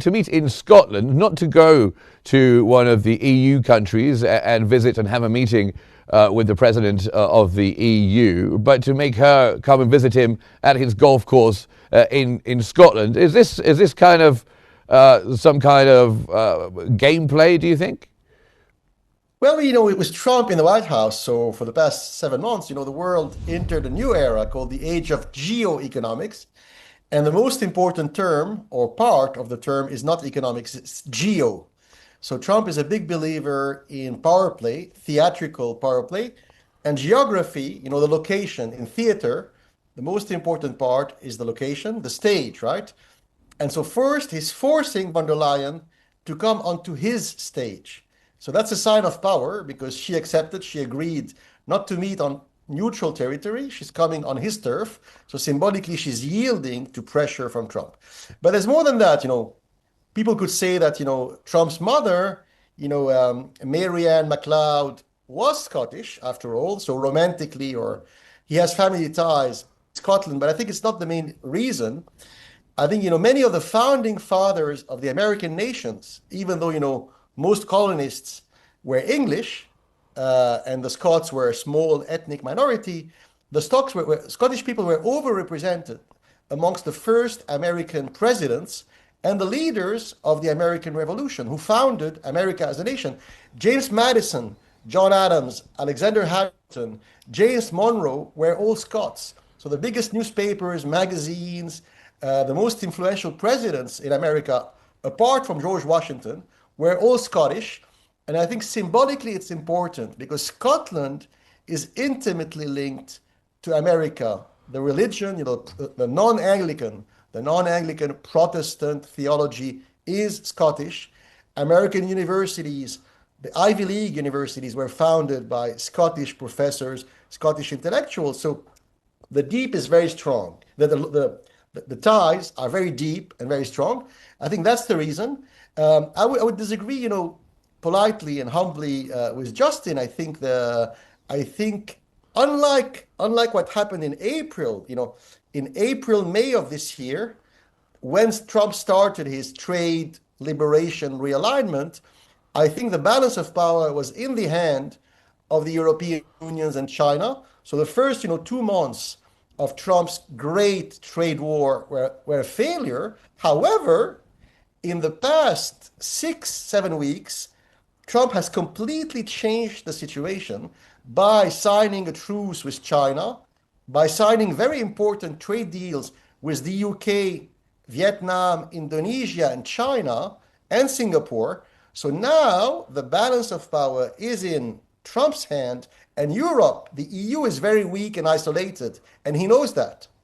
to meet in Scotland, not to go to one of the EU countries and visit and have a meeting with the president of the EU, but to make her come and visit him at his golf course in Scotland. Is this kind of some kind of gameplay, do you think? Well, it was Trump in the White House. So for the past 7 months, the world entered a new era called the age of geoeconomics. And the most important term or part of the term is not economics, it's geo. So Trump is a big believer in power play, theatrical power play, and geography, the location in theater. The most important part is the location, the stage, right? And so first, he's forcing von der Leyen to come onto his stage. So that's a sign of power because she accepted, she agreed not to meet on neutral territory. She's coming on his turf. So symbolically, she's yielding to pressure from Trump. But there's more than that. People could say that, Trump's mother, Marianne MacLeod was Scottish after all. So romantically, or he has family ties, Scotland. But I think it's not the main reason. I think, many of the founding fathers of the American nations, even though, most colonists were English, and the Scots were a small ethnic minority, the Scottish people were overrepresented amongst the first American presidents and the leaders of the American Revolution who founded America as a nation. James Madison, John Adams, Alexander Hamilton, James Monroe were all Scots. So the biggest newspapers, magazines, the most influential presidents in America, apart from George Washington, were all Scottish. And I think symbolically it's important because Scotland is intimately linked to America. The religion, the non-Anglican Protestant theology is Scottish. American universities, the Ivy League universities were founded by Scottish professors, Scottish intellectuals. So the deep is very strong. The ties are very deep and very strong. I think that's the reason. I would disagree, politely and humbly with Justin. I think unlike what happened in April, May of this year, when Trump started his trade liberation realignment, I think the balance of power was in the hand of the European Union and China. So the first, 2 months of Trump's great trade war were a failure. However, in the past 6-7 weeks, Trump has completely changed the situation by signing a truce with China, by signing very important trade deals with the UK, Vietnam, Indonesia, and China, and Singapore. So now the balance of power is in Trump's hand, and Europe, the EU, is very weak and isolated, and he knows that.